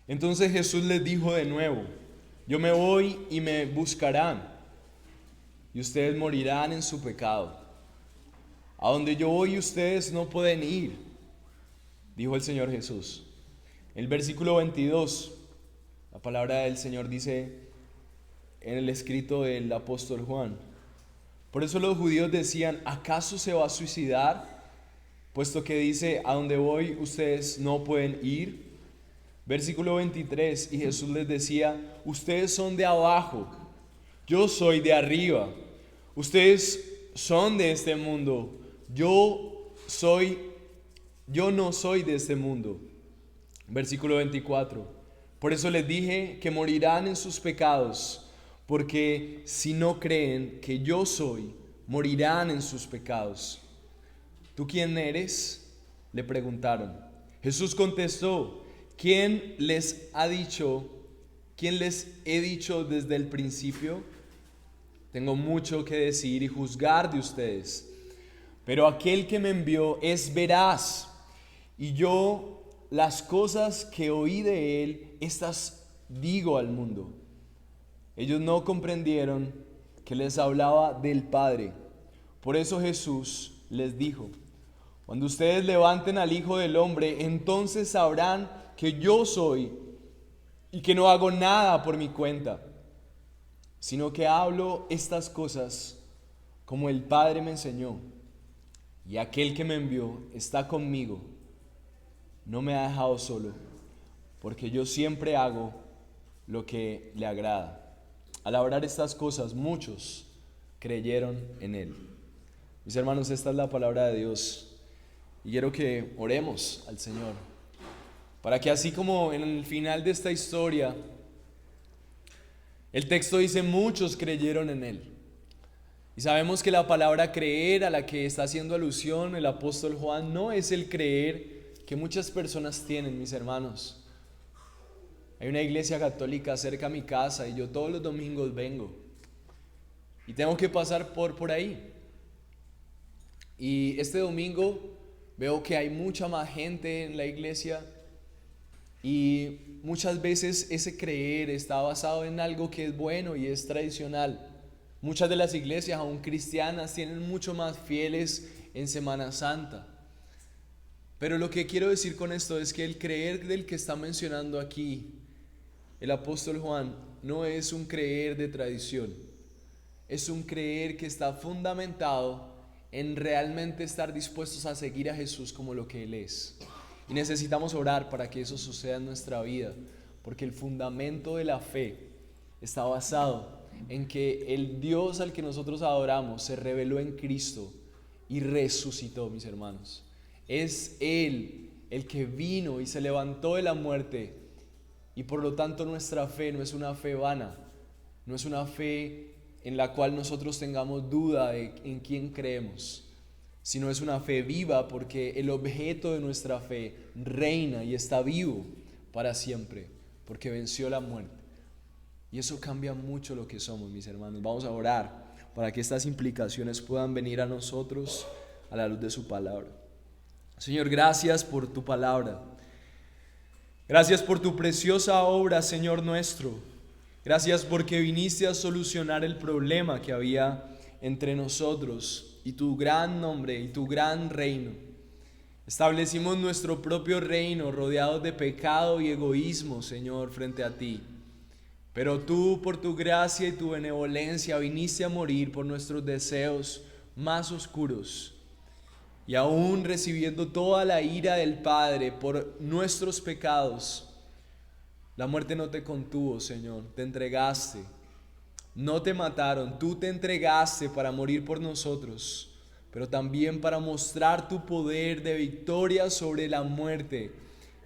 Entonces Jesús les dijo de nuevo: yo me voy y me buscarán, y ustedes morirán en su pecado. A donde yo voy ustedes no pueden ir, dijo el Señor Jesús. El versículo 22, la palabra del Señor dice en el escrito del apóstol Juan: por eso los judíos decían: ¿acaso se va a suicidar? Puesto que dice: a donde voy ustedes no pueden ir. Versículo 23, y Jesús les decía: ustedes son de abajo, yo soy de arriba. Ustedes son de este mundo, yo no soy de este mundo. Versículo 24, por eso les dije que morirán en sus pecados, porque si no creen que yo soy, morirán en sus pecados. ¿Tú quién eres?, le preguntaron. Jesús contestó: ¿Quién les he dicho desde el principio? Tengo mucho que decir y juzgar de ustedes, pero aquel que me envió es veraz, y yo las cosas que oí de él, estas digo al mundo. Ellos no comprendieron que les hablaba del Padre. Por eso Jesús les dijo: cuando ustedes levanten al Hijo del Hombre, entonces sabrán que yo soy y que no hago nada por mi cuenta, sino que hablo estas cosas como el Padre me enseñó. Y aquel que me envió está conmigo, no me ha dejado solo, porque yo siempre hago lo que le agrada. Al hablar estas cosas, muchos creyeron en él. Mis hermanos, esta es la palabra de Dios. Y quiero que oremos al Señor, para que así como en el final de esta historia, el texto dice: muchos creyeron en él. Y sabemos que la palabra creer a la que está haciendo alusión el apóstol Juan no es el creer que muchas personas tienen, mis hermanos. Hay una iglesia católica cerca a mi casa y yo todos los domingos vengo. Y tengo que pasar por ahí. Y este domingo veo que hay mucha más gente en la iglesia. Y muchas veces ese creer está basado en algo que es bueno y es tradicional. Muchas de las iglesias, aún cristianas, tienen mucho más fieles en Semana Santa. Pero lo que quiero decir con esto es que el creer del que está mencionando aquí el apóstol Juan no es un creer de tradición. Es un creer que está fundamentado en realmente estar dispuestos a seguir a Jesús como lo que Él es. Y necesitamos orar para que eso suceda en nuestra vida, porque el fundamento de la fe está basado en que el Dios al que nosotros adoramos se reveló en Cristo y resucitó, mis hermanos. Es Él el que vino y se levantó de la muerte, y por lo tanto nuestra fe no es una fe vana, no es una fe en la cual nosotros tengamos duda de en quién creemos, sino es una fe viva, porque el objeto de nuestra fe reina y está vivo para siempre, porque venció la muerte. Y eso cambia mucho lo que somos, mis hermanos. Vamos a orar para que estas implicaciones puedan venir a nosotros a la luz de su palabra. Señor, gracias por tu palabra. Gracias por tu preciosa obra, Señor nuestro. Gracias porque viniste a solucionar el problema que había entre nosotros y tu gran nombre y tu gran reino. Establecimos nuestro propio reino rodeados de pecado y egoísmo, Señor, frente a ti. Pero tú, por tu gracia y tu benevolencia, viniste a morir por nuestros deseos más oscuros. Y aún recibiendo toda la ira del Padre por nuestros pecados, la muerte no te contuvo, Señor. Te entregaste. No te mataron, tú te entregaste para morir por nosotros, pero también para mostrar tu poder de victoria sobre la muerte.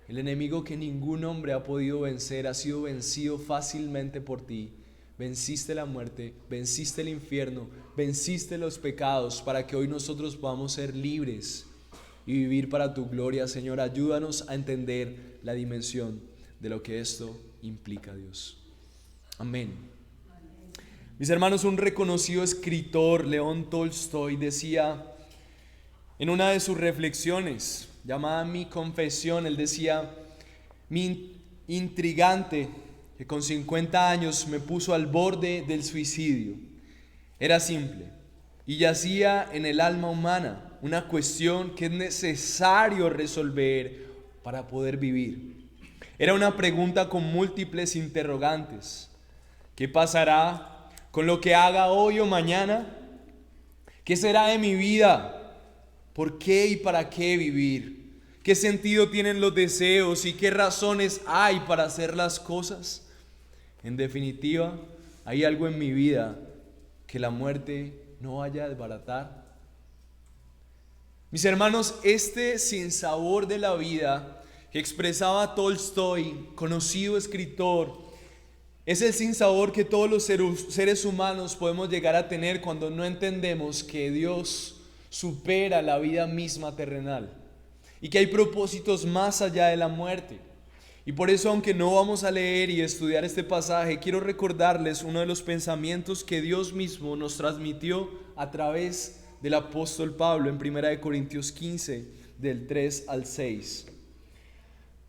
El enemigo que ningún hombre ha podido vencer ha sido vencido fácilmente por ti. Venciste la muerte, venciste el infierno, venciste los pecados, para que hoy nosotros podamos ser libres y vivir para tu gloria. Señor, ayúdanos a entender la dimensión de lo que esto implica, Dios. Amén. Mis hermanos, un reconocido escritor, León Tolstoy, decía en una de sus reflexiones llamada Mi Confesión, él decía: mi intrigante que con 50 años me puso al borde del suicidio. Era simple y yacía en el alma humana, una cuestión que es necesario resolver para poder vivir. Era una pregunta con múltiples interrogantes. ¿Qué pasará con lo que haga hoy o mañana? ¿Qué será de mi vida? ¿Por qué y para qué vivir? ¿Qué sentido tienen los deseos y qué razones hay para hacer las cosas? En definitiva, hay algo en mi vida que la muerte no vaya a desbaratar. Mis hermanos, este sinsabor de la vida que expresaba Tolstoy, conocido escritor, es el sinsabor que todos los seres humanos podemos llegar a tener cuando no entendemos que Dios supera la vida misma terrenal y que hay propósitos más allá de la muerte. Y por eso, aunque no vamos a leer y estudiar este pasaje, quiero recordarles uno de los pensamientos que Dios mismo nos transmitió a través del apóstol Pablo en 1 Corintios 15, del 3 al 6.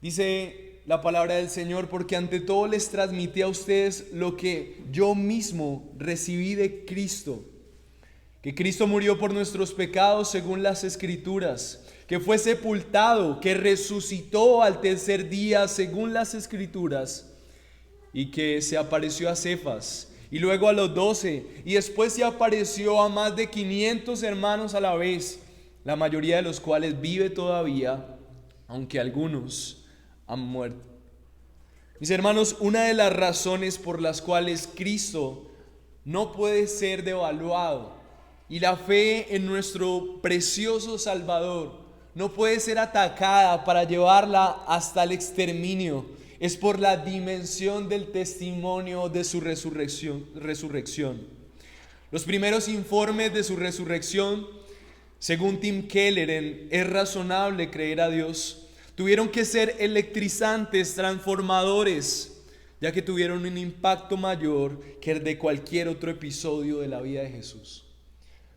Dice la palabra del Señor: porque ante todo les transmití a ustedes lo que yo mismo recibí de Cristo, que Cristo murió por nuestros pecados según las Escrituras, que fue sepultado, que resucitó al tercer día según las Escrituras, y que se apareció a Cefas, y luego a los 12, y después se apareció a más de 500 hermanos a la vez, la mayoría de los cuales vive todavía, aunque algunos han muerto. Mis hermanos, una de las razones por las cuales Cristo no puede ser devaluado y la fe en nuestro precioso Salvador no puede ser atacada para llevarla hasta el exterminio es por la dimensión del testimonio de su resurrección. Los primeros informes de su resurrección, según Tim Keller en Es razonable creer a Dios, tuvieron que ser electrizantes, transformadores, ya que tuvieron un impacto mayor que el de cualquier otro episodio de la vida de Jesús.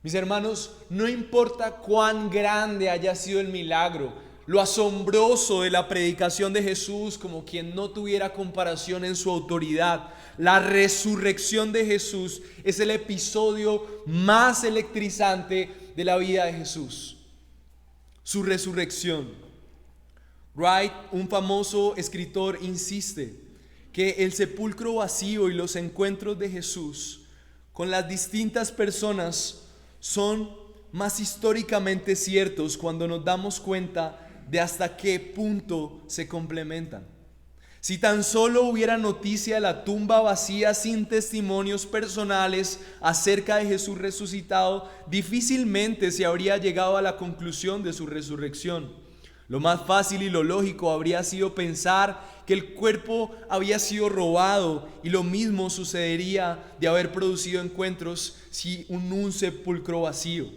Mis hermanos, no importa cuán grande haya sido el milagro, lo asombroso de la predicación de Jesús, como quien no tuviera comparación en su autoridad, la resurrección de Jesús es el episodio más electrizante de la vida de Jesús. Su resurrección. Wright, un famoso escritor, insiste que el sepulcro vacío y los encuentros de Jesús con las distintas personas son más históricamente ciertos cuando nos damos cuenta de hasta qué punto se complementan. Si tan solo hubiera noticia de la tumba vacía sin testimonios personales acerca de Jesús resucitado, difícilmente se habría llegado a la conclusión de su resurrección. Lo más fácil y lo lógico habría sido pensar que el cuerpo había sido robado, y lo mismo sucedería de haber producido encuentros sin un sepulcro vacío.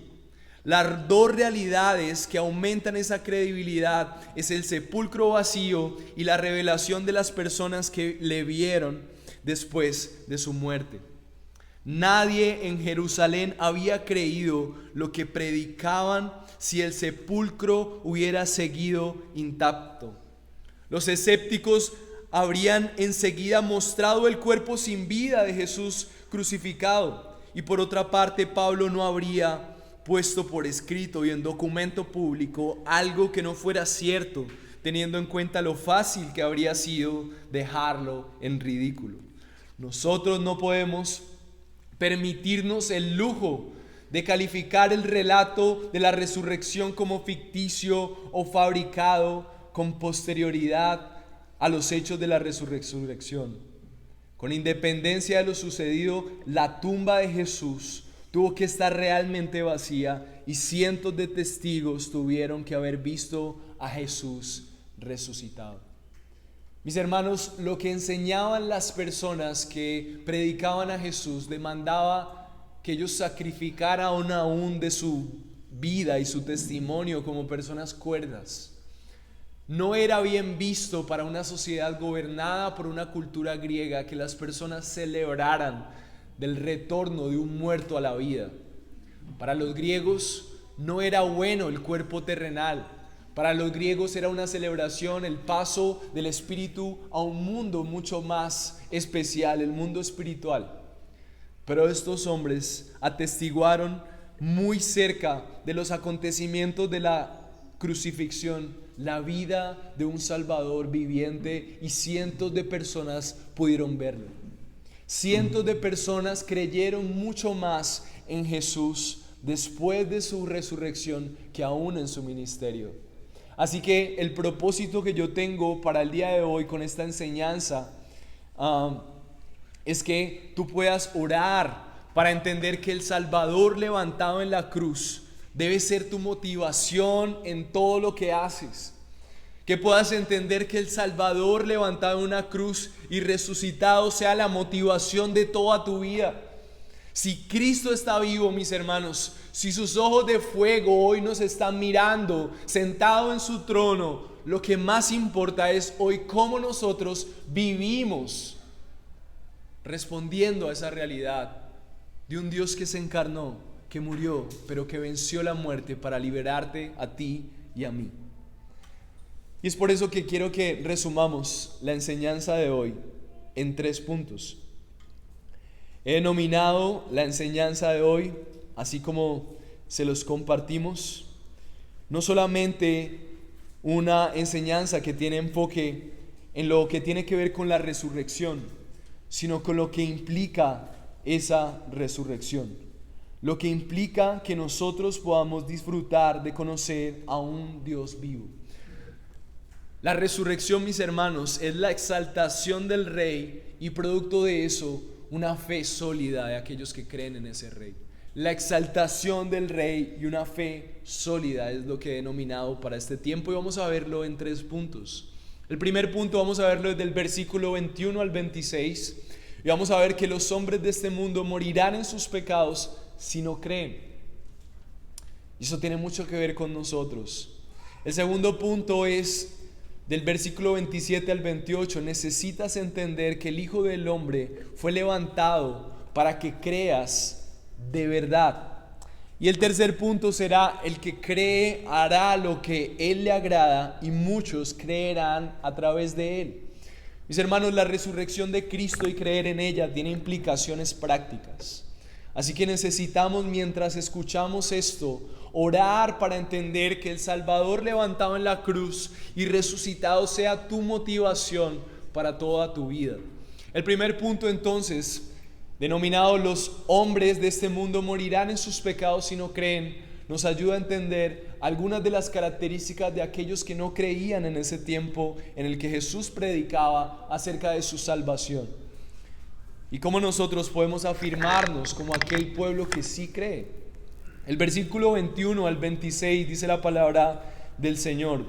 Las dos realidades que aumentan esa credibilidad es el sepulcro vacío y la revelación de las personas que le vieron después de su muerte. Nadie en Jerusalén había creído lo que predicaban si el sepulcro hubiera seguido intacto. Los escépticos habrían enseguida mostrado el cuerpo sin vida de Jesús crucificado, y por otra parte Pablo no habría puesto por escrito y en documento público algo que no fuera cierto, teniendo en cuenta lo fácil que habría sido dejarlo en ridículo. Nosotros no podemos permitirnos el lujo de calificar el relato de la resurrección como ficticio o fabricado con posterioridad a los hechos de la resurrección. Con independencia de lo sucedido, la tumba de Jesús tuvo que estar realmente vacía y cientos de testigos tuvieron que haber visto a Jesús resucitado. Mis hermanos, lo que enseñaban las personas que predicaban a Jesús demandaba que ellos sacrificaran aún de su vida y su testimonio como personas cuerdas. No era bien visto para una sociedad gobernada por una cultura griega que las personas celebraran del retorno de un muerto a la vida. Para los griegos no era bueno el cuerpo terrenal, Para los griegos era una celebración, el paso del espíritu a un mundo mucho más especial, el mundo espiritual. Pero estos hombres atestiguaron muy cerca de los acontecimientos de la crucifixión la vida de un Salvador viviente, y cientos de personas pudieron verlo. Cientos de personas creyeron mucho más en Jesús después de su resurrección que aún en su ministerio. Así que el propósito que yo tengo para el día de hoy con esta enseñanza es que tú puedas orar para entender que el Salvador levantado en la cruz debe ser tu motivación en todo lo que haces. Que puedas entender que el Salvador levantado en una cruz y resucitado sea la motivación de toda tu vida. Si Cristo está vivo, mis hermanos, si sus ojos de fuego hoy nos están mirando, sentado en su trono, lo que más importa es hoy cómo nosotros vivimos respondiendo a esa realidad de un Dios que se encarnó, que murió, pero que venció la muerte para liberarte a ti y a mí. Y es por eso que quiero que resumamos la enseñanza de hoy en 3 puntos. He denominado la enseñanza de hoy, así como se los compartimos, no solamente una enseñanza que tiene enfoque en lo que tiene que ver con la resurrección, sino con lo que implica esa resurrección, lo que implica que nosotros podamos disfrutar de conocer a un Dios vivo. La resurrección, mis hermanos, es la exaltación del Rey y producto de eso, una fe sólida de aquellos que creen en ese Rey. La exaltación del Rey y una fe sólida es lo que he denominado para este tiempo, y vamos a verlo en 3 puntos. El primer punto vamos a verlo desde el versículo 21 al 26, y vamos a ver que los hombres de este mundo morirán en sus pecados si no creen. Y eso tiene mucho que ver con nosotros. El segundo punto es del versículo 27 al 28. Necesitas entender que el Hijo del Hombre fue levantado para que creas de verdad. Y el tercer punto será: el que cree hará lo que Él le agrada, y muchos creerán a través de Él. Mis hermanos, la resurrección de Cristo y creer en ella tiene implicaciones prácticas. Así que necesitamos, mientras escuchamos esto, orar para entender que el Salvador levantado en la cruz y resucitado sea tu motivación para toda tu vida. El primer punto, entonces, denominado los hombres de este mundo morirán en sus pecados si no creen, nos ayuda a entender algunas de las características de aquellos que no creían en ese tiempo en el que Jesús predicaba acerca de su salvación. Y cómo nosotros podemos afirmarnos como aquel pueblo que sí cree. El versículo 21 al 26 dice la palabra del Señor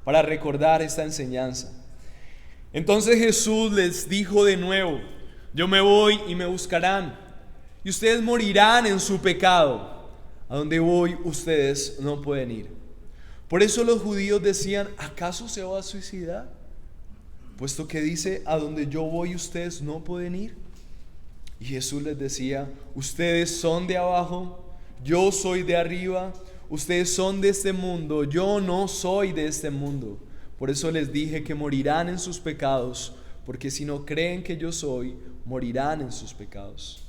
para recordar esta enseñanza. Entonces Jesús les dijo de nuevo: yo me voy y me buscarán, y ustedes morirán en su pecado. A donde voy ustedes no pueden ir. Por eso los judíos decían: ¿acaso se va a suicidar? Puesto que dice: a donde yo voy ustedes no pueden ir. Y Jesús les decía: ustedes son de abajo, yo soy de arriba. Ustedes son de este mundo, yo no soy de este mundo. Por eso les dije que morirán en sus pecados, porque si no creen que yo soy, morirán en sus pecados.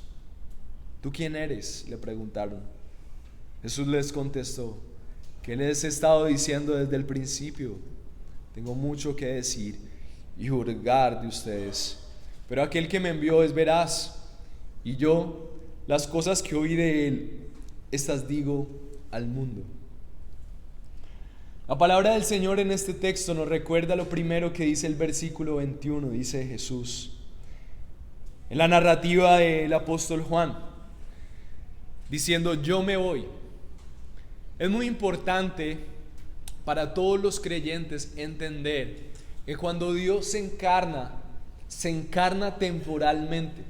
¿Tú quién eres?, le preguntaron. Jesús les contestó: ¿qué les he estado diciendo desde el principio? Tengo mucho que decir y juzgar de ustedes, pero aquel que me envió es veraz, y yo las cosas que oí de él, estas digo al mundo. La palabra del Señor en este texto nos recuerda lo primero que dice el versículo 21, dice Jesús, en la narrativa del apóstol Juan, diciendo: yo me voy. Es muy importante para todos los creyentes entender que cuando Dios se encarna temporalmente.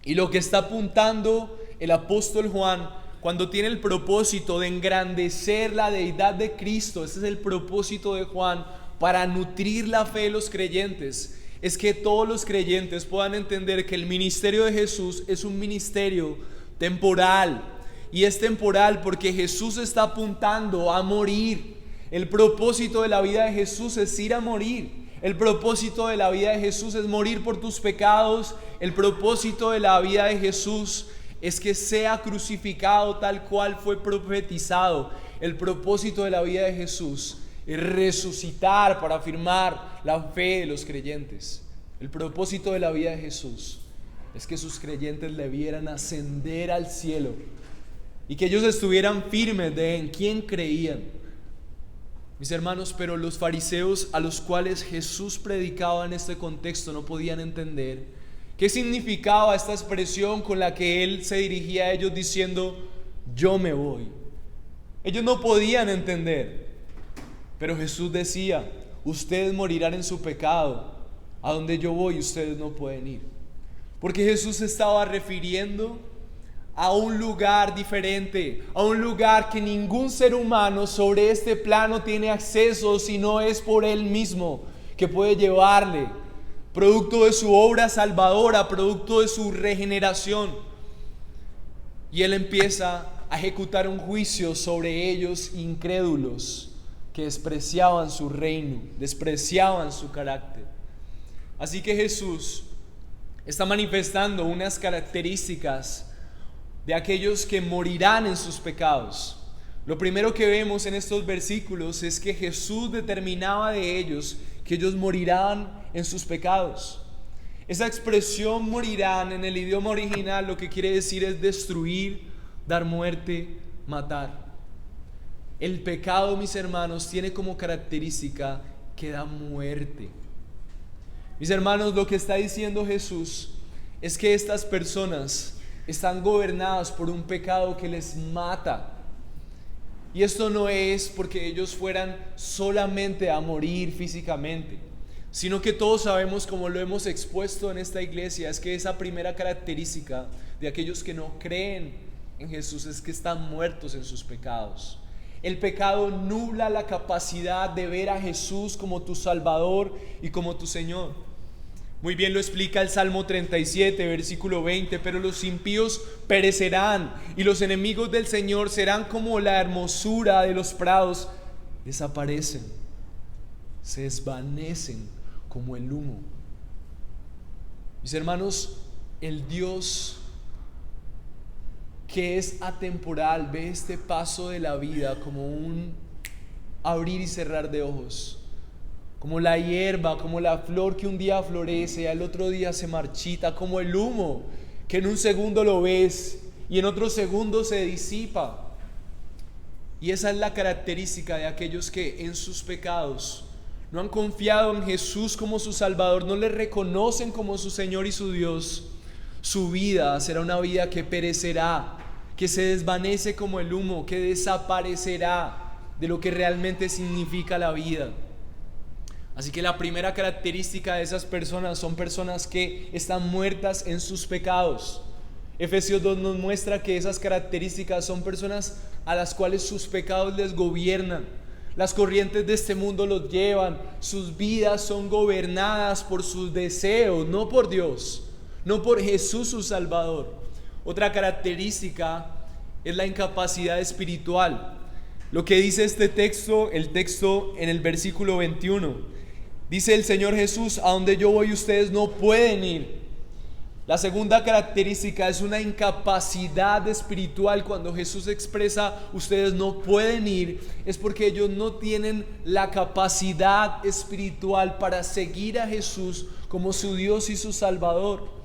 Y lo que está apuntando el apóstol Juan cuando tiene el propósito de engrandecer la deidad de Cristo, ese es el propósito de Juan, para nutrir la fe de los creyentes, es que todos los creyentes puedan entender que el ministerio de Jesús es un ministerio temporal. Y es temporal porque Jesús está apuntando a morir. El propósito de la vida de Jesús es ir a morir. El propósito de la vida de Jesús es morir por tus pecados. El propósito de la vida de Jesús es que sea crucificado tal cual fue profetizado. El propósito de la vida de Jesús es resucitar para afirmar la fe de los creyentes. El propósito de la vida de Jesús es que sus creyentes le vieran ascender al cielo y que ellos estuvieran firmes en quién creían. Mis hermanos, pero los fariseos a los cuales Jesús predicaba en este contexto no podían entender qué significaba esta expresión con la que Él se dirigía a ellos diciendo: yo me voy. Ellos no podían entender, pero Jesús decía: ustedes morirán en su pecado, a donde yo voy ustedes no pueden ir. Porque Jesús se estaba refiriendo a un lugar diferente, a un lugar que ningún ser humano sobre este plano tiene acceso si no es por Él mismo, que puede llevarle, producto de su obra salvadora, producto de su regeneración. Y Él empieza a ejecutar un juicio sobre ellos incrédulos que despreciaban su reino, despreciaban su carácter. Así que Jesús está manifestando unas características de aquellos que morirán en sus pecados. Lo primero que vemos en estos versículos es que Jesús determinaba de ellos que ellos morirán en sus pecados. Esa expresión morirán en el idioma original lo que quiere decir es destruir, dar muerte, matar. El pecado, mis hermanos, tiene como característica que da muerte. Mis hermanos, lo que está diciendo Jesús es que estas personas están gobernadas por un pecado que les mata. Y esto no es porque ellos fueran solamente a morir físicamente, sino que todos sabemos, como lo hemos expuesto en esta iglesia, es que esa primera característica de aquellos que no creen en Jesús es que están muertos en sus pecados. El pecado nubla la capacidad de ver a Jesús como tu Salvador y como tu Señor. Muy bien lo explica el Salmo 37, versículo 20: pero los impíos perecerán y los enemigos del Señor serán como la hermosura de los prados. Desaparecen, se desvanecen como el humo. Mis hermanos, el Dios que es atemporal ve este paso de la vida como un abrir y cerrar de ojos. Como la hierba, como la flor que un día florece y al otro día se marchita, como el humo que en un segundo lo ves y en otro segundo se disipa. Y esa es la característica de aquellos que en sus pecados no han confiado en Jesús como su Salvador, no le reconocen como su Señor y su Dios. Su vida será una vida que perecerá, que se desvanece como el humo, que desaparecerá de lo que realmente significa la vida. Así que la primera característica de esas personas son personas que están muertas en sus pecados. Efesios 2 nos muestra que esas características son personas a las cuales sus pecados les gobiernan. Las corrientes de este mundo los llevan. Sus vidas son gobernadas por sus deseos, no por Dios, no por Jesús su Salvador. Otra característica es la incapacidad espiritual. Lo que dice este texto, el texto en el versículo 21. Dice el Señor Jesús: a donde yo voy ustedes no pueden ir. La segunda característica es una incapacidad espiritual. Cuando Jesús expresa ustedes no pueden ir, es porque ellos no tienen la capacidad espiritual para seguir a Jesús como su Dios y su Salvador.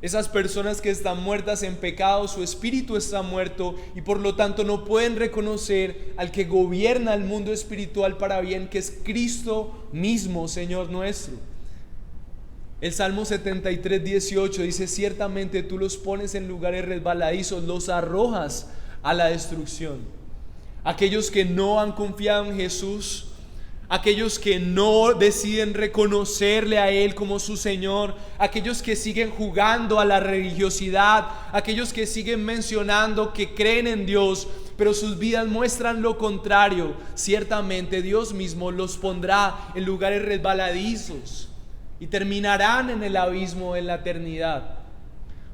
Esas personas que están muertas en pecado, su espíritu está muerto y por lo tanto no pueden reconocer al que gobierna el mundo espiritual para bien, que es Cristo mismo, Señor nuestro. El Salmo 73, 18 dice: ciertamente tú los pones en lugares resbaladizos, los arrojas a la destrucción. Aquellos que no han confiado en Jesús, aquellos que no deciden reconocerle a Él como su Señor, aquellos que siguen jugando a la religiosidad, aquellos que siguen mencionando que creen en Dios, pero sus vidas muestran lo contrario, ciertamente Dios mismo los pondrá en lugares resbaladizos y terminarán en el abismo en la eternidad.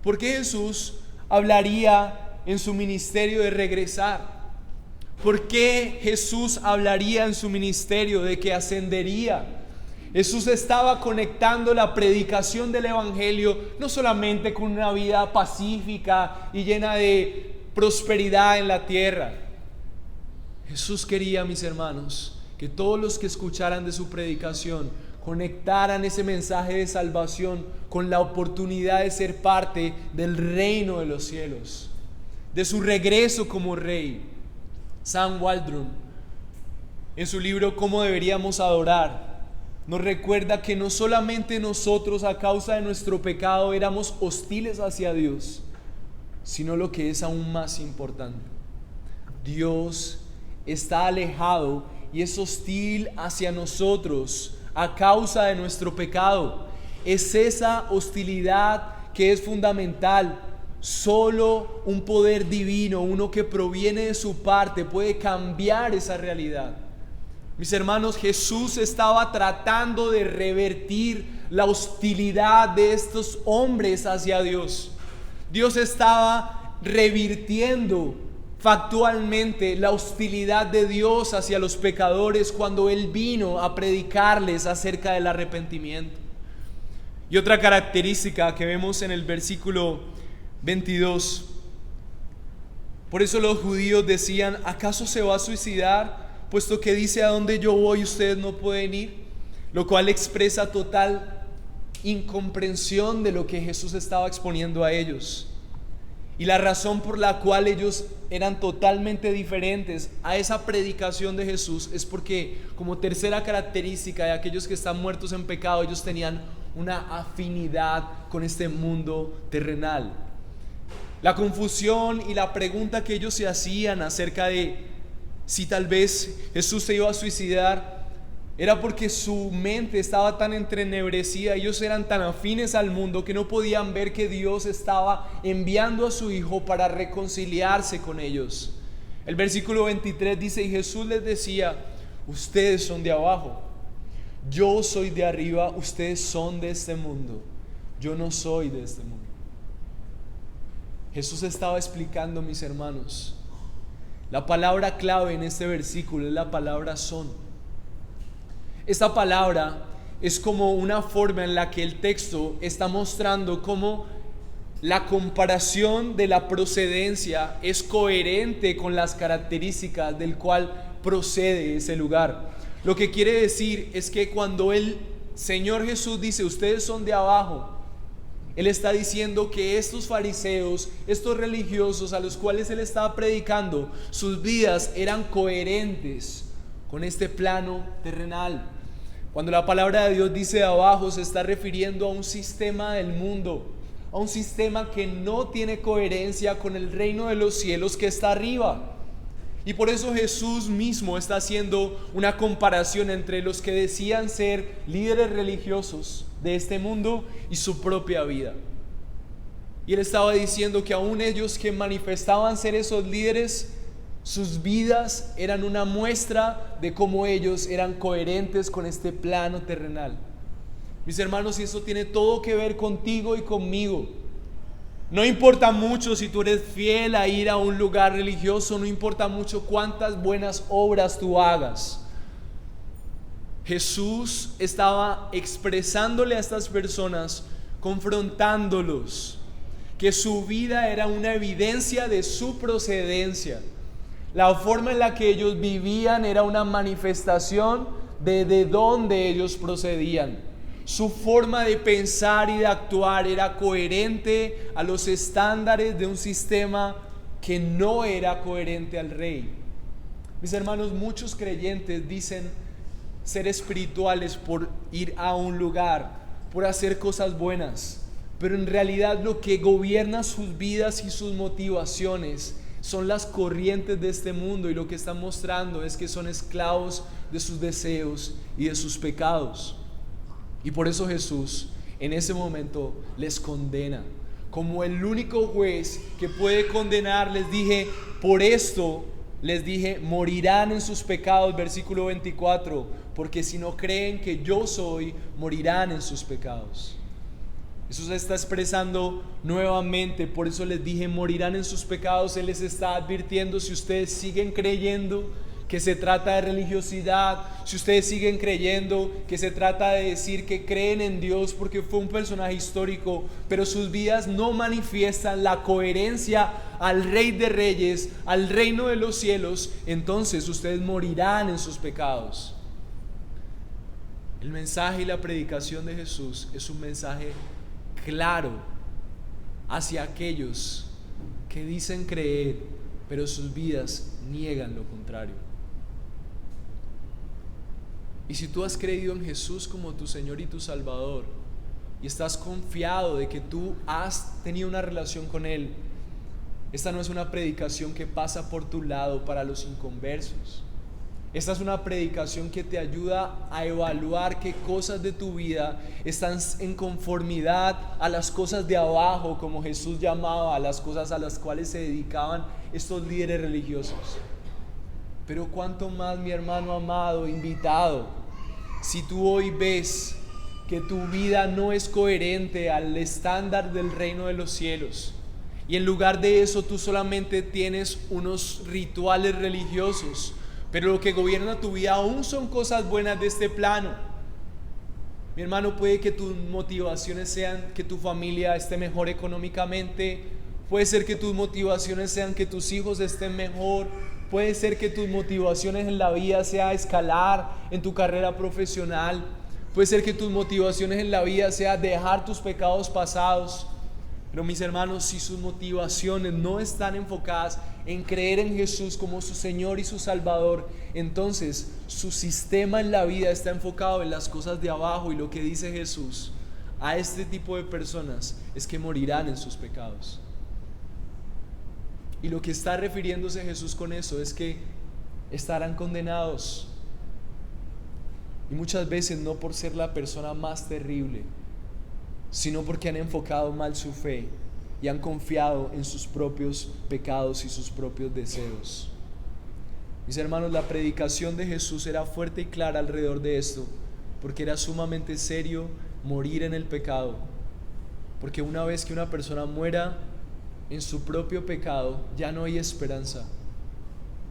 ¿Por qué Jesús hablaría en su ministerio de regresar? ¿Por qué Jesús hablaría en su ministerio de que ascendería? Jesús estaba conectando la predicación del Evangelio no solamente con una vida pacífica y llena de prosperidad en la tierra. Jesús quería, mis hermanos, que todos los que escucharan de su predicación conectaran ese mensaje de salvación con la oportunidad de ser parte del reino de los cielos, de su regreso como rey. Sam Waldron, en su libro ¿Cómo deberíamos adorar?, nos recuerda que no solamente nosotros a causa de nuestro pecado éramos hostiles hacia Dios, sino lo que es aún más importante, Dios está alejado y es hostil hacia nosotros a causa de nuestro pecado. Es esa hostilidad que es fundamental. Solo un poder divino, uno que proviene de su parte, puede cambiar esa realidad. Mis hermanos, Jesús estaba tratando de revertir la hostilidad de estos hombres hacia Dios. Dios estaba revirtiendo factualmente la hostilidad de Dios hacia los pecadores cuando Él vino a predicarles acerca del arrepentimiento. Y otra característica que vemos en el versículo 22, por eso los judíos decían: ¿acaso se va a suicidar? Puesto que dice: a donde yo voy ustedes no pueden ir, lo cual expresa total incomprensión de lo que Jesús estaba exponiendo a ellos. Y la razón por la cual ellos eran totalmente diferentes a esa predicación de Jesús es porque, como tercera característica de aquellos que están muertos en pecado, ellos tenían una afinidad con este mundo terrenal. La confusión y la pregunta que ellos se hacían acerca de si tal vez Jesús se iba a suicidar era porque su mente estaba tan entenebrecida, ellos eran tan afines al mundo que no podían ver que Dios estaba enviando a su Hijo para reconciliarse con ellos. El versículo 23 dice: y Jesús les decía: ustedes son de abajo, yo soy de arriba, ustedes son de este mundo, yo no soy de este mundo. Jesús estaba explicando, mis hermanos, la palabra clave en este versículo es la palabra son. Esta palabra es como una forma en la que el texto está mostrando cómo la comparación de la procedencia es coherente con las características del cual procede ese lugar. Lo que quiere decir es que cuando el Señor Jesús dice: ustedes son de abajo, Él está diciendo que estos fariseos, estos religiosos a los cuales Él estaba predicando, sus vidas eran coherentes con este plano terrenal. Cuando la palabra de Dios dice de abajo, se está refiriendo a un sistema del mundo, a un sistema que no tiene coherencia con el reino de los cielos que está arriba. Y por eso Jesús mismo está haciendo una comparación entre los que decían ser líderes religiosos de este mundo y su propia vida. Y Él estaba diciendo que aún ellos que manifestaban ser esos líderes, sus vidas eran una muestra de cómo ellos eran coherentes con este plano terrenal. Mis hermanos, y eso tiene todo que ver contigo y conmigo. No importa mucho si tú eres fiel a ir a un lugar religioso, no importa mucho cuántas buenas obras tú hagas. Jesús estaba expresándole a estas personas, confrontándolos, que su vida era una evidencia de su procedencia. La forma en la que ellos vivían era una manifestación de dónde ellos procedían. Su forma de pensar y de actuar era coherente a los estándares de un sistema que no era coherente al rey. Mis hermanos, muchos creyentes dicen ser espirituales por ir a un lugar, por hacer cosas buenas, pero en realidad lo que gobierna sus vidas y sus motivaciones son las corrientes de este mundo, y lo que están mostrando es que son esclavos de sus deseos y de sus pecados. Y por eso Jesús en ese momento les condena. Como el único juez que puede condenar, por esto les dije, morirán en sus pecados, versículo 24, porque si no creen que yo soy, morirán en sus pecados. Jesús está expresando nuevamente, por eso les dije, morirán en sus pecados. Él les está advirtiendo, si ustedes siguen creyendo que se trata de religiosidad, si ustedes siguen creyendo que se trata de decir que creen en Dios porque fue un personaje histórico, pero sus vidas no manifiestan la coherencia al Rey de Reyes, al reino de los cielos, entonces ustedes morirán en sus pecados. El mensaje y la predicación de Jesús es un mensaje claro hacia aquellos que dicen creer, pero sus vidas niegan lo contrario. Y si tú has creído en Jesús como tu Señor y tu Salvador, y estás confiado de que tú has tenido una relación con Él, esta no es una predicación que pasa por tu lado para los inconversos. Esta es una predicación que te ayuda a evaluar qué cosas de tu vida están en conformidad a las cosas de abajo, como Jesús llamaba a las cosas a las cuales se dedicaban estos líderes religiosos. Pero cuánto más, mi hermano amado, invitado, si tú hoy ves que tu vida no es coherente al estándar del reino de los cielos, y en lugar de eso tú solamente tienes unos rituales religiosos, pero lo que gobierna tu vida aún son cosas buenas de este plano. Mi hermano, puede que tus motivaciones sean que tu familia esté mejor económicamente, puede ser que tus motivaciones sean que tus hijos estén mejor, puede ser que tus motivaciones en la vida sea escalar en tu carrera profesional, puede ser que tus motivaciones en la vida sea dejar tus pecados pasados. Pero mis hermanos, si sus motivaciones no están enfocadas en creer en Jesús como su Señor y su Salvador, entonces su sistema en la vida está enfocado en las cosas de abajo, y lo que dice Jesús a este tipo de personas es que morirán en sus pecados. Y lo que está refiriéndose Jesús con eso es que estarán condenados, y muchas veces no por ser la persona más terrible, sino porque han enfocado mal su fe y han confiado en sus propios pecados y sus propios deseos. Mis hermanos, la predicación de Jesús era fuerte y clara alrededor de esto, porque era sumamente serio morir en el pecado, porque una vez que una persona muera en su propio pecado, ya no hay esperanza,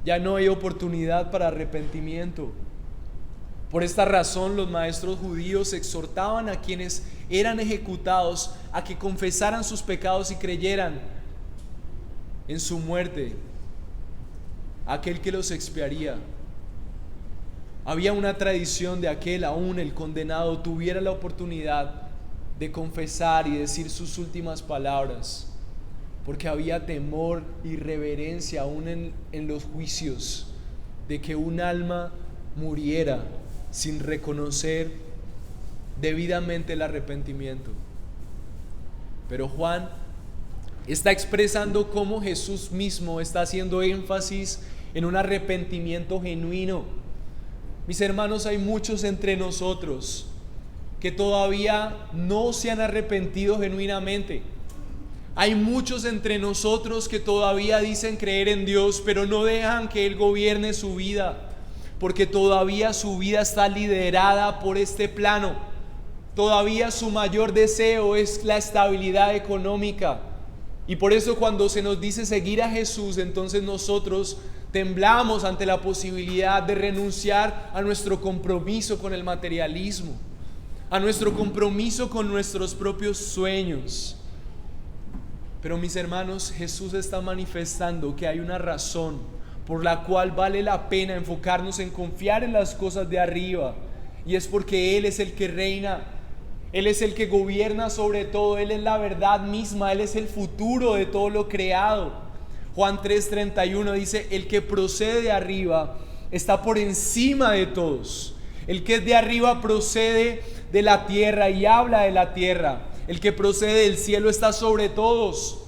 ya no hay oportunidad para arrepentimiento. Por esta razón, los maestros judíos exhortaban a quienes eran ejecutados a que confesaran sus pecados y creyeran en su muerte, aquel que los expiaría. Había una tradición de aquel, aún el condenado, tuviera la oportunidad de confesar y decir sus últimas palabras, porque había temor y reverencia aún en los juicios de que un alma muriera sin reconocer debidamente el arrepentimiento. Pero Juan está expresando cómo Jesús mismo está haciendo énfasis en un arrepentimiento genuino. Mis hermanos, hay muchos entre nosotros que todavía no se han arrepentido genuinamente. Hay muchos entre nosotros que todavía dicen creer en Dios, pero no dejan que Él gobierne su vida, porque todavía su vida está liderada por este plano. Todavía su mayor deseo es la estabilidad económica. Y por eso cuando se nos dice seguir a Jesús, entonces nosotros temblamos ante la posibilidad de renunciar a nuestro compromiso con el materialismo, a nuestro compromiso con nuestros propios sueños. Pero mis hermanos, Jesús está manifestando que hay una razón por la cual vale la pena enfocarnos en confiar en las cosas de arriba, y es porque Él es el que reina, Él es el que gobierna sobre todo, Él es la verdad misma, Él es el futuro de todo lo creado. Juan 3:31 dice: el que procede de arriba está por encima de todos. El que es de arriba procede de la tierra y habla de la tierra. El que procede del cielo está sobre todos.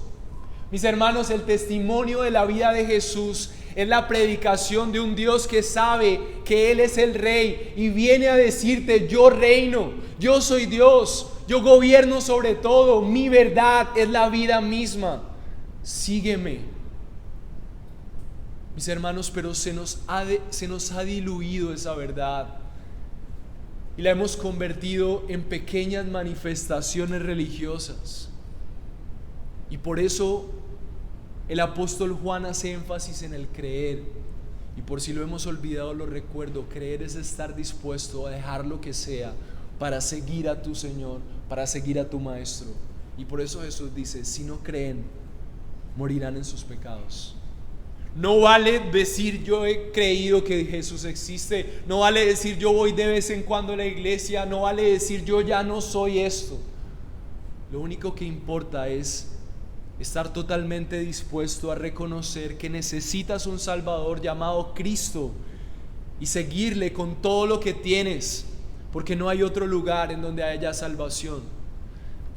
Mis hermanos, el testimonio de la vida de Jesús es la predicación de un Dios que sabe que Él es el Rey y viene a decirte: yo reino, yo soy Dios, yo gobierno sobre todo, mi verdad es la vida misma, sígueme. Mis hermanos, pero se nos ha diluido esa verdad. y la hemos convertido en pequeñas manifestaciones religiosas. Y por eso el apóstol Juan hace énfasis en el creer. Y por si lo hemos olvidado, lo recuerdo: creer es estar dispuesto a dejar lo que sea para seguir a tu Señor, para seguir a tu Maestro. Y por eso Jesús dice: si no creen, morirán en sus pecados. No vale decir yo he creído que Jesús existe, no vale decir yo voy de vez en cuando a la iglesia, no vale decir yo ya no soy esto. Lo único que importa es estar totalmente dispuesto a reconocer que necesitas un Salvador llamado Cristo y seguirle con todo lo que tienes, porque no hay otro lugar en donde haya salvación.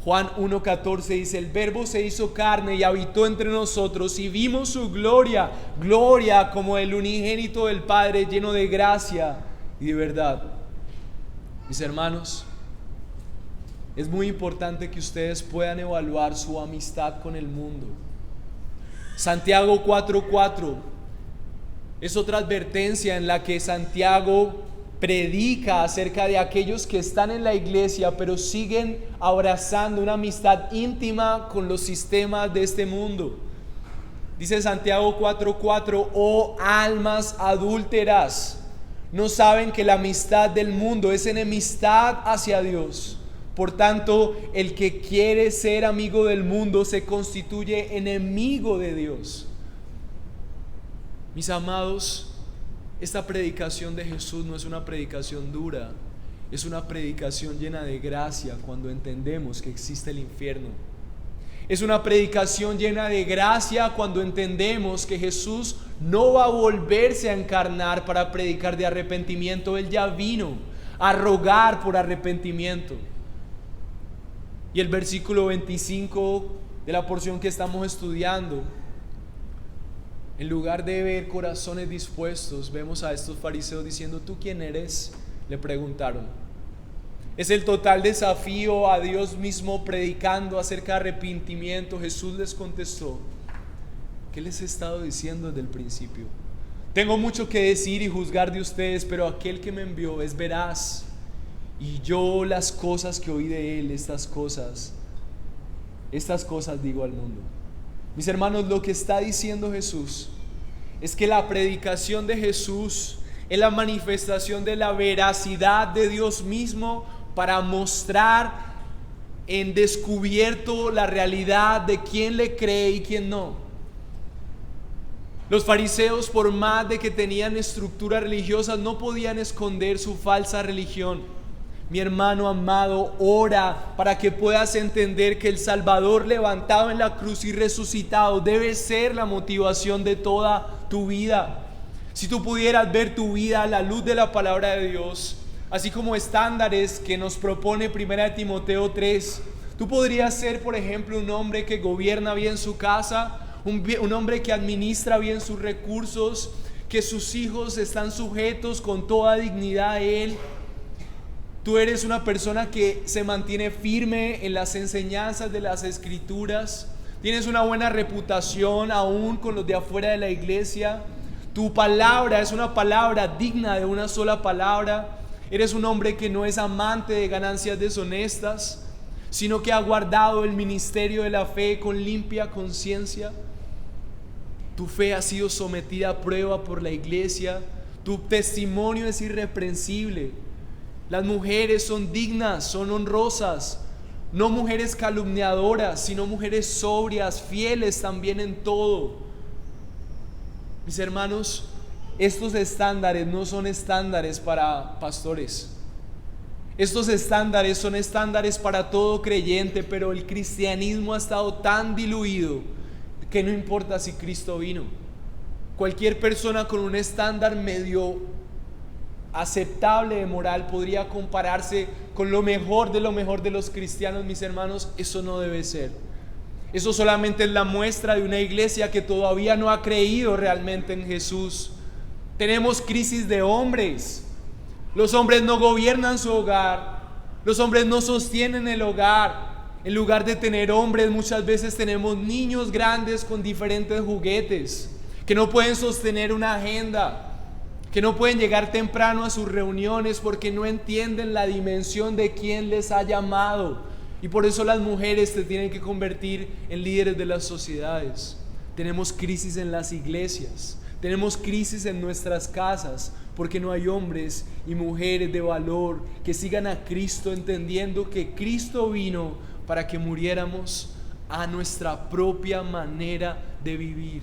Juan 1:14 dice: el Verbo se hizo carne y habitó entre nosotros, y vimos su gloria, gloria como el unigénito del Padre, lleno de gracia y de verdad. Mis hermanos, es muy importante que ustedes puedan evaluar su amistad con el mundo. Santiago 4:4 es otra advertencia en la que Santiago predica acerca de aquellos que están en la iglesia pero siguen abrazando una amistad íntima con los sistemas de este mundo. Dice Santiago 4:4: oh almas adúlteras, ¿no saben que la amistad del mundo es enemistad hacia Dios? Por tanto, el que quiere ser amigo del mundo se constituye enemigo de Dios. Mis amados, esta predicación de Jesús no es una predicación dura, es una predicación llena de gracia cuando entendemos que existe el infierno. Es una predicación llena de gracia cuando entendemos que Jesús no va a volverse a encarnar para predicar de arrepentimiento. Él ya vino a rogar por arrepentimiento. Y el versículo 25 de la porción que estamos estudiando, en lugar de ver corazones dispuestos, vemos a estos fariseos diciendo: ¿tú quién eres?, le preguntaron. Es el total desafío a Dios mismo predicando acerca de arrepentimiento. Jesús les contestó: ¿qué les he estado diciendo desde el principio? Tengo mucho que decir y juzgar de ustedes, pero aquel que me envió es veraz, y yo las cosas que oí de él, estas cosas digo al mundo. Mis hermanos, lo que está diciendo Jesús es que la predicación de Jesús es la manifestación de la veracidad de Dios mismo para mostrar en descubierto la realidad de quién le cree y quién no. Los fariseos, por más de que tenían estructuras religiosas, no podían esconder su falsa religión. Mi hermano amado, ora para que puedas entender que el Salvador levantado en la cruz y resucitado debe ser la motivación de toda tu vida. Si tú pudieras ver tu vida a la luz de la palabra de Dios, así como estándares que nos propone 1 Timoteo 3, tú podrías ser, por ejemplo, un hombre que gobierna bien su casa, un hombre que administra bien sus recursos, que sus hijos están sujetos con toda dignidad a él. Tú eres una persona que se mantiene firme en las enseñanzas de las Escrituras. Tienes una buena reputación aún con los de afuera de la iglesia. Tu palabra es una palabra digna de una sola palabra. Eres un hombre que no es amante de ganancias deshonestas, sino que ha guardado el ministerio de la fe con limpia conciencia. Tu fe ha sido sometida a prueba por la iglesia. Tu testimonio es irreprensible. Las mujeres son dignas, son honrosas, no mujeres calumniadoras, sino mujeres sobrias, fieles también en todo. Mis hermanos, estos estándares no son estándares para pastores. Estos estándares son estándares para todo creyente, pero el cristianismo ha estado tan diluido que no importa si Cristo vino. Cualquier persona con un estándar medio aceptable de moral podría compararse con lo mejor de los cristianos. Mis hermanos, eso no debe ser. Eso solamente es la muestra de una iglesia que todavía no ha creído realmente en Jesús. Tenemos crisis de hombres. Los hombres no gobiernan su hogar. Los hombres no sostienen el hogar. En lugar de tener hombres, muchas veces tenemos niños grandes con diferentes juguetes que no pueden sostener una agenda. que no pueden llegar temprano a sus reuniones porque no entienden la dimensión de quién les ha llamado. Y por eso las mujeres se tienen que convertir en líderes de las sociedades. Tenemos crisis en las iglesias, tenemos crisis en nuestras casas, porque no hay hombres y mujeres de valor que sigan a Cristo, entendiendo que Cristo vino para que muriéramos a nuestra propia manera de vivir.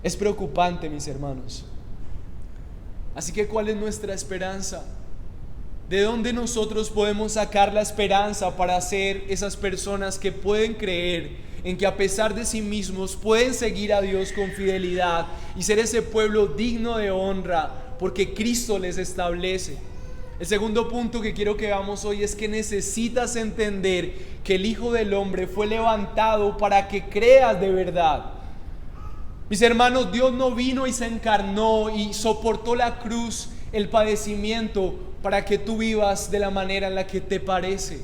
Es preocupante, mis hermanos. Así que, ¿cuál es nuestra esperanza? ¿De dónde nosotros podemos sacar la esperanza para ser esas personas que pueden creer en que a pesar de sí mismos pueden seguir a Dios con fidelidad y ser ese pueblo digno de honra porque Cristo les establece? El segundo punto que quiero que veamos hoy es que necesitas entender que el Hijo del Hombre fue levantado para que creas de verdad. Mis hermanos, Dios no vino y se encarnó y soportó la cruz, el padecimiento, para que tú vivas de la manera en la que te parece.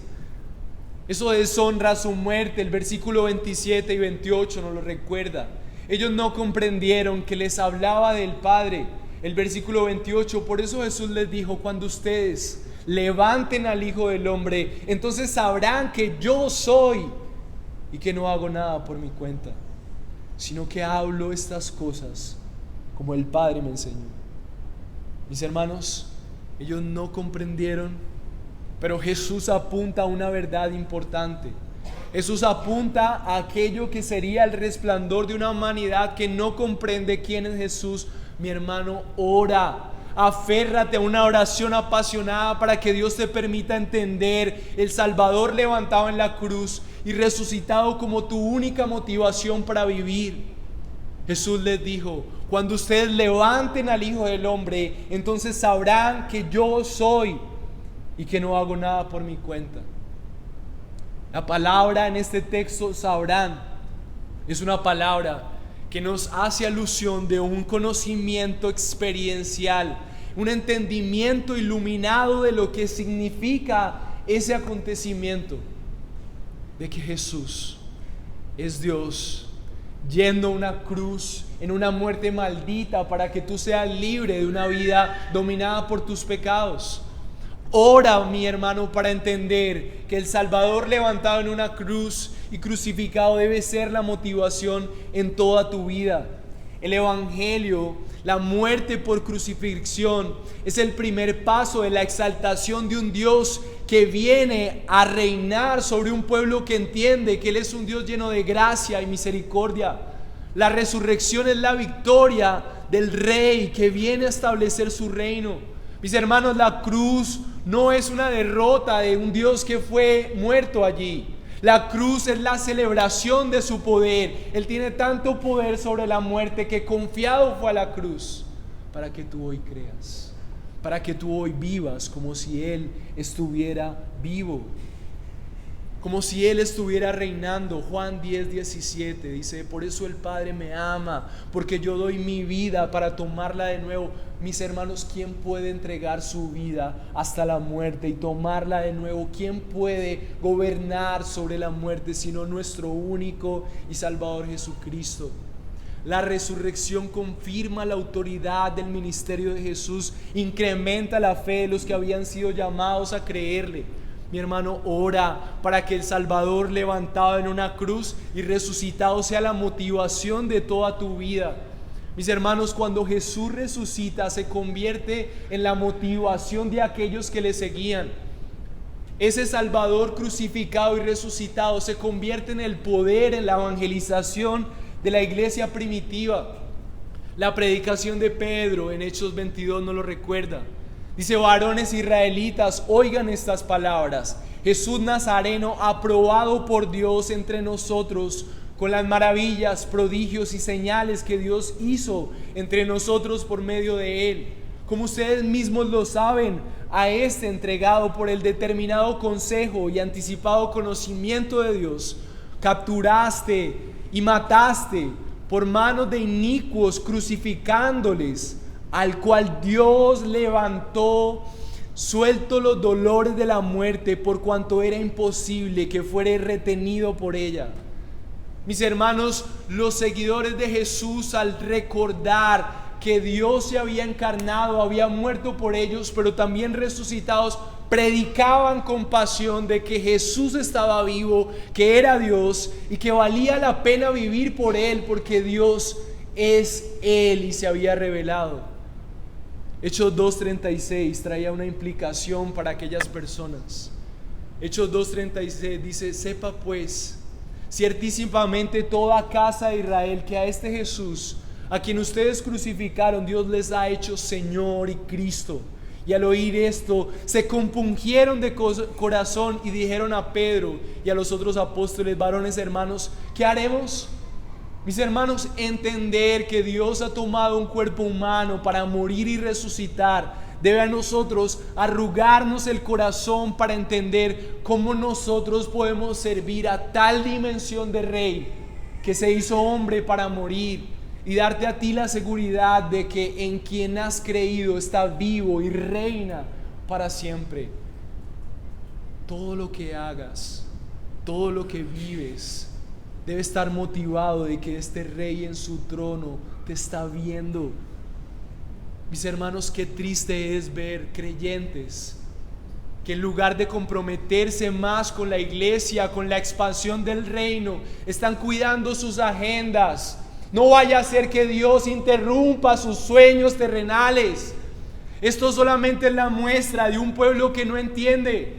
Eso deshonra su muerte. El versículo 27 y 28 nos lo recuerda. Ellos no comprendieron que les hablaba del Padre. El versículo 28, por eso Jesús les dijo: cuando ustedes levanten al Hijo del Hombre, entonces sabrán que yo soy y que no hago nada por mi cuenta, sino que hablo estas cosas como el Padre me enseñó. Mis hermanos, ellos no comprendieron, pero Jesús apunta a una verdad importante. Jesús apunta a aquello que sería el resplandor de una humanidad que no comprende quién es Jesús. Mi hermano, ora, aférrate a una oración apasionada para que Dios te permita entender el Salvador levantado en la cruz y resucitado como tu única motivación para vivir. Jesús les dijo: cuando ustedes levanten al Hijo del Hombre, entonces sabrán que yo soy y que no hago nada por mi cuenta. La palabra en este texto, sabrán, es una palabra que nos hace alusión de un conocimiento experiencial, un entendimiento iluminado de lo que significa ese acontecimiento, de que Jesús es Dios yendo a una cruz en una muerte maldita para que tú seas libre de una vida dominada por tus pecados. Ora, mi hermano, para entender que el Salvador levantado en una cruz y crucificado debe ser la motivación en toda tu vida. El Evangelio, la muerte por crucifixión, es el primer paso de la exaltación de un Dios que viene a reinar sobre un pueblo que entiende que Él es un Dios lleno de gracia y misericordia. La resurrección es la victoria del Rey que viene a establecer su reino. Mis hermanos, la cruz no es una derrota de un Dios que fue muerto allí. La cruz es la celebración de su poder. Él tiene tanto poder sobre la muerte que confiado fue a la cruz para que tú hoy creas, para que tú hoy vivas como si Él estuviera vivo, como si Él estuviera reinando. Juan 10:17 dice: por eso el Padre me ama, porque yo doy mi vida para tomarla de nuevo. Mis hermanos, ¿quién puede entregar su vida hasta la muerte y tomarla de nuevo? ¿Quién puede gobernar sobre la muerte sino nuestro único y Salvador Jesucristo? La resurrección confirma la autoridad del ministerio de Jesús, incrementa la fe de los que habían sido llamados a creerle. Mi hermano, ora para que el Salvador levantado en una cruz y resucitado sea la motivación de toda tu vida. Mis hermanos, cuando Jesús resucita, se convierte en la motivación de aquellos que le seguían. Ese Salvador crucificado y resucitado se convierte en el poder, en la evangelización de la iglesia primitiva. La predicación de Pedro en Hechos 22 nos lo recuerda. Dice: varones israelitas, oigan estas palabras. Jesús Nazareno, aprobado por Dios entre nosotros, con las maravillas, prodigios y señales que Dios hizo entre nosotros por medio de Él. Como ustedes mismos lo saben, a este entregado por el determinado consejo y anticipado conocimiento de Dios, capturaste y mataste por manos de inicuos, crucificándoles, al cual Dios levantó, suelto los dolores de la muerte, por cuanto era imposible que fuere retenido por ella. Mis hermanos, los seguidores de Jesús, al recordar que Dios se había encarnado, había muerto por ellos, pero también resucitados, predicaban con pasión de que Jesús estaba vivo, que era Dios y que valía la pena vivir por Él, porque Dios es Él y se había revelado. Hechos 2:36 traía una implicación para aquellas personas. Hechos 2:36 dice: sepa pues ciertísimamente toda casa de Israel que a este Jesús, a quien ustedes crucificaron, Dios les ha hecho Señor y Cristo. Y al oír esto, se compungieron de corazón y dijeron a Pedro y a los otros apóstoles: varones hermanos, ¿qué haremos? Mis hermanos, entender que Dios ha tomado un cuerpo humano para morir y resucitar debe a nosotros arrugarnos el corazón para entender cómo nosotros podemos servir a tal dimensión de Rey que se hizo hombre para morir, y darte a ti la seguridad de que en quien has creído está vivo y reina para siempre. Todo lo que hagas, todo lo que vives, debe estar motivado de que este Rey en su trono te está viendo. Mis hermanos, qué triste es ver creyentes que en lugar de comprometerse más con la iglesia, con la expansión del reino, están cuidando sus agendas. No vaya a ser que Dios interrumpa sus sueños terrenales. Esto solamente es la muestra de un pueblo que no entiende.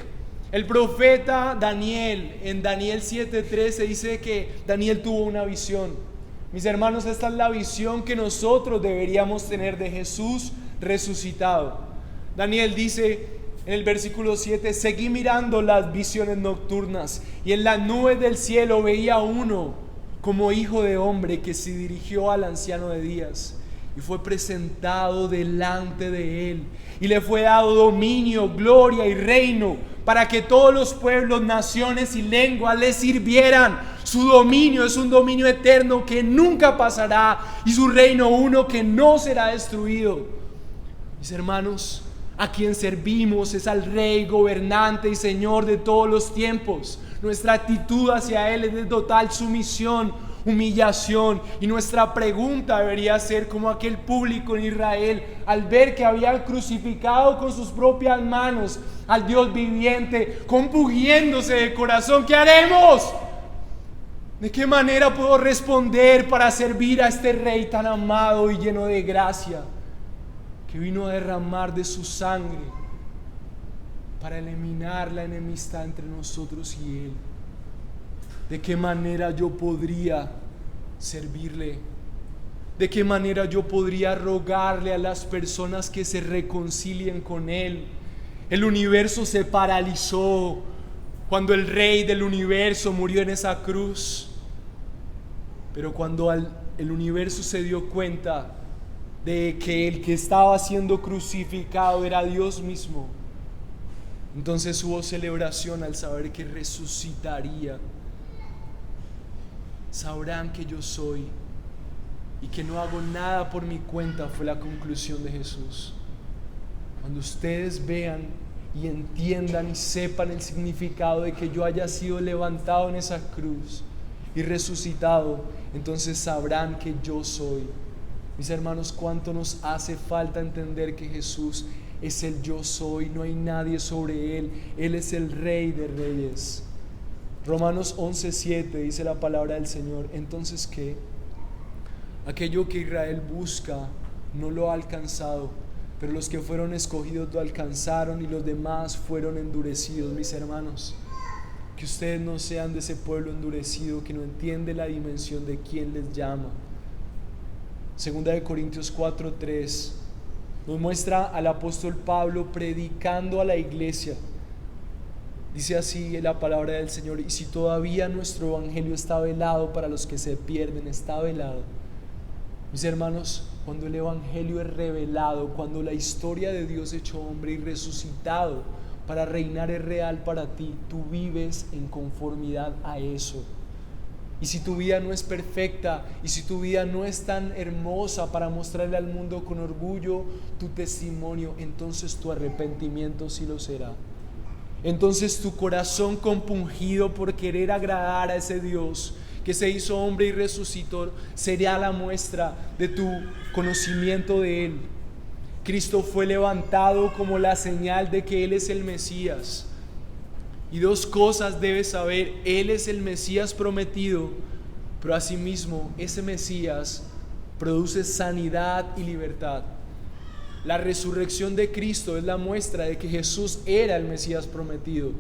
El profeta Daniel, en Daniel 7:13, dice que Daniel tuvo una visión. Mis hermanos, esta es la visión que nosotros deberíamos tener de Jesús resucitado. Daniel dice en el versículo 7: seguí mirando las visiones nocturnas, y en las nubes del cielo veía uno como hijo de hombre que se dirigió al anciano de días, y fue presentado delante de él, y le fue dado dominio, gloria y reino, para que todos los pueblos, naciones y lenguas le sirvieran. Su dominio es un dominio eterno que nunca pasará, y su reino uno que no será destruido. Mis hermanos, a quien servimos es al Rey, gobernante y Señor de todos los tiempos. Nuestra actitud hacia Él es de total sumisión, humillación, y nuestra pregunta debería ser como aquel público en Israel al ver que habían crucificado con sus propias manos al Dios viviente, compungiéndose de corazón: ¿qué haremos? ¿De qué manera puedo responder para servir a este Rey tan amado y lleno de gracia, que vino a derramar de su sangre para eliminar la enemistad entre nosotros y Él? ¿De qué manera yo podría servirle? ¿De qué manera yo podría rogarle a las personas que se reconcilien con Él? El universo se paralizó cuando el Rey del universo murió en esa cruz. Pero cuando el universo se dio cuenta de que el que estaba siendo crucificado era Dios mismo, entonces hubo celebración al saber que resucitaría. Sabrán que yo soy y que no hago nada por mi cuenta, fue la conclusión de Jesús. Cuando ustedes vean y entiendan y sepan el significado de que yo haya sido levantado en esa cruz y resucitado, entonces sabrán que yo soy. Mis hermanos, cuánto nos hace falta entender que Jesús es el yo soy, no hay nadie sobre Él. Él es el Rey de Reyes. Romanos 11:7 dice la palabra del Señor: entonces ¿qué? Aquello que Israel busca no lo ha alcanzado, pero los que fueron escogidos lo alcanzaron y los demás fueron endurecidos. Mis hermanos, que ustedes no sean de ese pueblo endurecido que no entiende la dimensión de quién les llama. Segunda de Corintios 4:3 nos muestra al apóstol Pablo predicando a la iglesia. Dice así la palabra del Señor: y si todavía nuestro evangelio está velado para los que se pierden, está velado. Mis hermanos, cuando el evangelio es revelado, cuando la historia de Dios hecho hombre y resucitado para reinar es real para ti, tú vives en conformidad a eso. Y si tu vida no es perfecta, y si tu vida no es tan hermosa para mostrarle al mundo con orgullo tu testimonio, entonces tu arrepentimiento sí lo será. Entonces tu corazón compungido por querer agradar a ese Dios que se hizo hombre y resucitó, será la muestra de tu conocimiento de Él. Cristo fue levantado como la señal de que Él es el Mesías. Y dos cosas debes saber: Él es el Mesías prometido, pero asimismo ese Mesías produce sanidad y libertad. La resurrección de Cristo es la muestra de que Jesús era el Mesías prometido,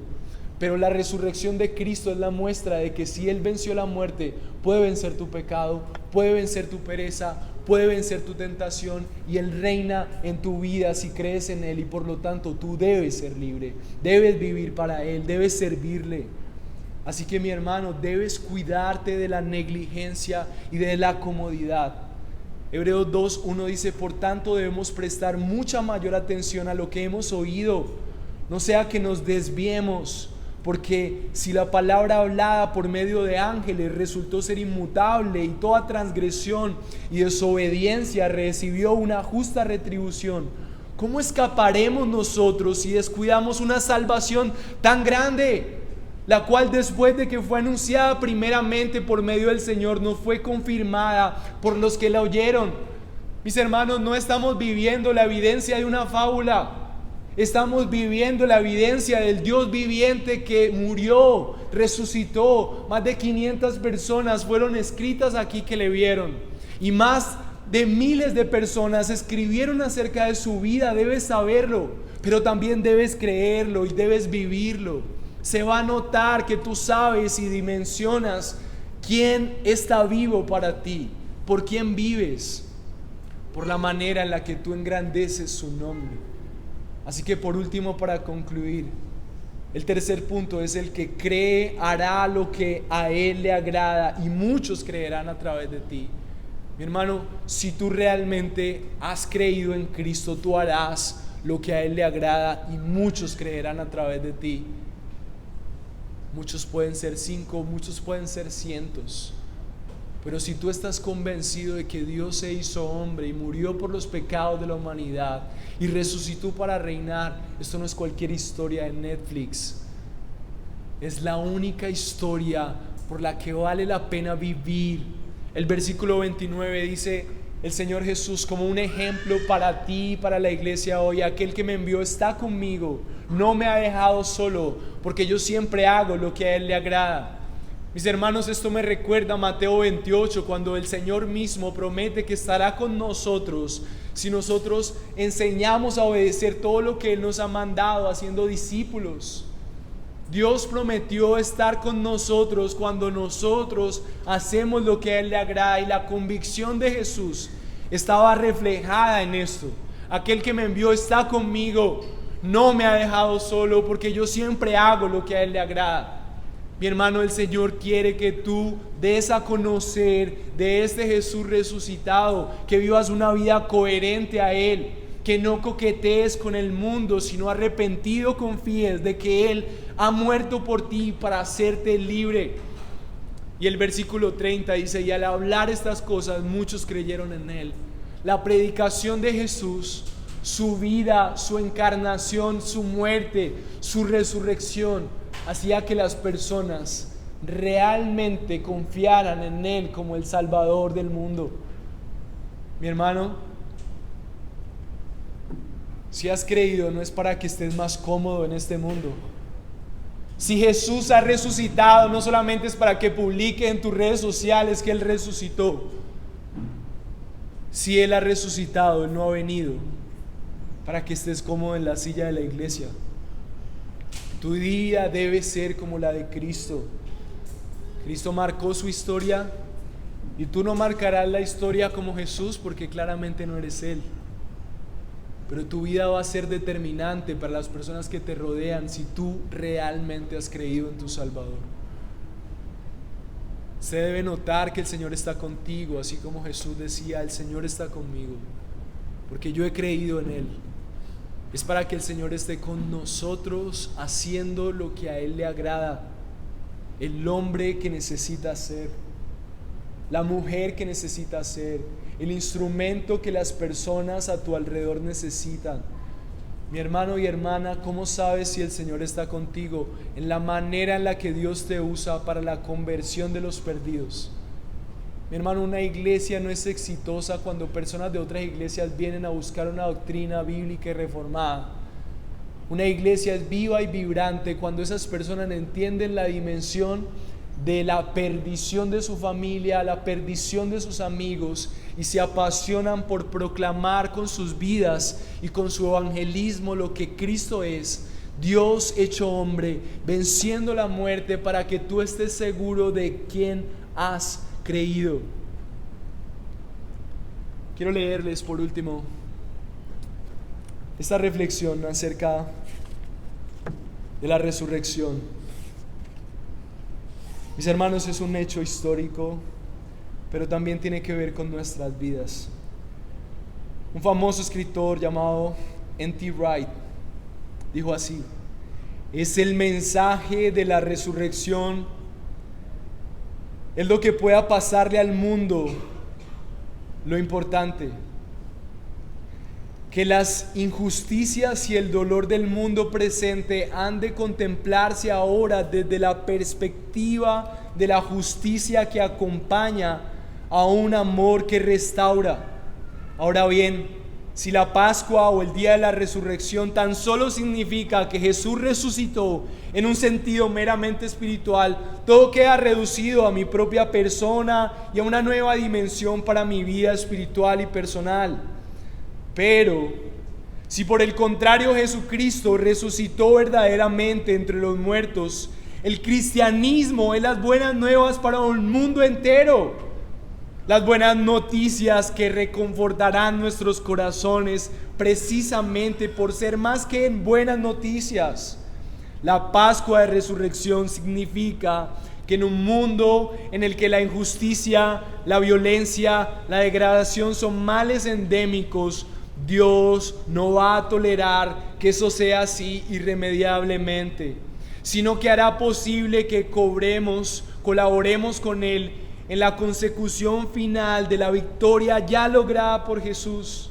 pero la resurrección de Cristo es la muestra de que si Él venció la muerte, puede vencer tu pecado, puede vencer tu pereza, puede vencer tu tentación, y Él reina en tu vida si crees en Él, y por lo tanto tú debes ser libre, debes vivir para Él, debes servirle. Así que, mi hermano, debes cuidarte de la negligencia y de la comodidad. Hebreos 2:1 dice: por tanto debemos prestar mucha mayor atención a lo que hemos oído, no sea que nos desviemos, porque si la palabra hablada por medio de ángeles resultó ser inmutable, y toda transgresión y desobediencia recibió una justa retribución, ¿cómo escaparemos nosotros si descuidamos una salvación tan grande, la cual después de que fue anunciada primeramente por medio del Señor, no fue confirmada por los que la oyeron? Mis hermanos, no estamos viviendo la evidencia de una fábula. Estamos viviendo la evidencia del Dios viviente que murió, resucitó. Más de 500 personas fueron escritas aquí que le vieron, y más de miles de personas escribieron acerca de su vida. Debes saberlo, pero también debes creerlo y debes vivirlo. Se va a notar que tú sabes y dimensionas quién está vivo para ti, por quién vives, por la manera en la que tú engrandeces su nombre. Así que, por último, para concluir, el tercer punto es: el que cree hará lo que a Él le agrada, y muchos creerán a través de ti. Mi hermano, si tú realmente has creído en Cristo, tú harás lo que a Él le agrada, y muchos creerán a través de ti. Muchos pueden ser 5, muchos pueden ser cientos, pero si tú estás convencido de que Dios se hizo hombre y murió por los pecados de la humanidad y resucitó para reinar, esto no es cualquier historia de Netflix. Es la única historia por la que vale la pena vivir. El versículo 29 dice el Señor Jesús como un ejemplo para ti y para la iglesia hoy: aquel que me envió está conmigo, no me ha dejado solo, porque yo siempre hago lo que a Él le agrada. Mis hermanos, esto me recuerda a Mateo 28, cuando el Señor mismo promete que estará con nosotros si nosotros enseñamos a obedecer todo lo que Él nos ha mandado, haciendo discípulos. Dios prometió estar con nosotros cuando nosotros hacemos lo que a Él le agrada, y la convicción de Jesús estaba reflejada en esto: aquel que me envió está conmigo, no me ha dejado solo, porque yo siempre hago lo que a Él le agrada. Mi hermano, el Señor quiere que tú des a conocer de este Jesús resucitado, que vivas una vida coherente a Él, que no coquetees con el mundo, sino arrepentido confíes de que Él ha muerto por ti para hacerte libre. Y el versículo 30 dice: y al hablar estas cosas, muchos creyeron en Él. La predicación de Jesús, su vida, su encarnación, su muerte, su resurrección, hacía que las personas realmente confiaran en Él como el Salvador del mundo. Mi hermano, si has creído, no es para que estés más cómodo en este mundo. Si Jesús ha resucitado, no solamente es para que publiques en tus redes sociales que Él resucitó. Si Él ha resucitado, Él no ha venido para que estés cómodo en la silla de la iglesia. Tu vida debe ser como la de Cristo. Cristo marcó su historia, y tú no marcarás la historia como Jesús, porque claramente no eres Él. Pero tu vida va a ser determinante para las personas que te rodean si tú realmente has creído en tu Salvador. Se debe notar que el Señor está contigo, así como Jesús decía: el Señor está conmigo, porque yo he creído en Él. Es para que el Señor esté con nosotros haciendo lo que a Él le agrada. El hombre que necesita ser, la mujer que necesita ser, el instrumento que las personas a tu alrededor necesitan. Mi hermano y hermana, ¿cómo sabes si el Señor está contigo? En la manera en la que Dios te usa para la conversión de los perdidos. Mi hermano, una iglesia no es exitosa cuando personas de otras iglesias vienen a buscar una doctrina bíblica y reformada. Una iglesia es viva y vibrante cuando esas personas entienden la dimensión de la perdición de su familia, la perdición de sus amigos, y se apasionan por proclamar con sus vidas y con su evangelismo lo que Cristo es, Dios hecho hombre, venciendo la muerte para que tú estés seguro de quién has creído. Quiero leerles por último esta reflexión acerca de la resurrección. Mis hermanos, es un hecho histórico, pero también tiene que ver con nuestras vidas. Un famoso escritor llamado N.T. Wright dijo así: es el mensaje de la resurrección, es lo que pueda pasarle al mundo lo importante. Que las injusticias y el dolor del mundo presente han de contemplarse ahora desde la perspectiva de la justicia que acompaña a un amor que restaura. Ahora bien, si la Pascua o el día de la resurrección tan solo significa que Jesús resucitó en un sentido meramente espiritual, todo queda reducido a mi propia persona y a una nueva dimensión para mi vida espiritual y personal. Pero si por el contrario Jesucristo resucitó verdaderamente entre los muertos, el cristianismo es las buenas nuevas para un mundo entero. Las buenas noticias que reconfortarán nuestros corazones precisamente por ser más que buenas noticias. La Pascua de Resurrección significa que en un mundo en el que la injusticia, la violencia, la degradación son males endémicos, Dios no va a tolerar que eso sea así irremediablemente, sino que hará posible que colaboremos con Él en la consecución final de la victoria ya lograda por Jesús.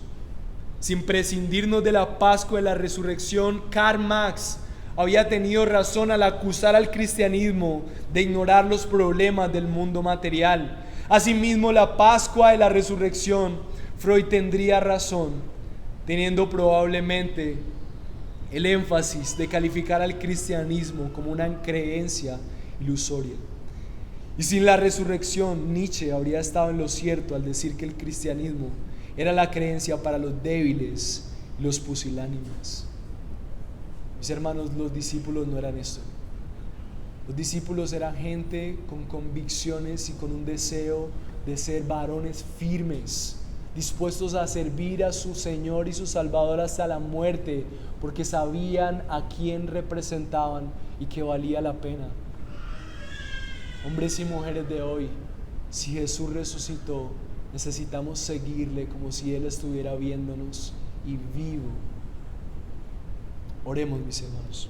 Sin prescindirnos de la Pascua de la Resurrección, Karl Marx había tenido razón al acusar al cristianismo de ignorar los problemas del mundo material. Asimismo, la Pascua de la Resurrección, Freud tendría razón, teniendo probablemente el énfasis de calificar al cristianismo como una creencia ilusoria. Y sin la resurrección, Nietzsche habría estado en lo cierto al decir que el cristianismo era la creencia para los débiles y los pusilánimes. Mis hermanos, los discípulos no eran esto. Los discípulos eran gente con convicciones y con un deseo de ser varones firmes, dispuestos a servir a su Señor y su Salvador hasta la muerte, porque sabían a quién representaban y que valía la pena. Hombres y mujeres de hoy, si Jesús resucitó, necesitamos seguirle como si Él estuviera viéndonos y vivo. Oremos, mis hermanos.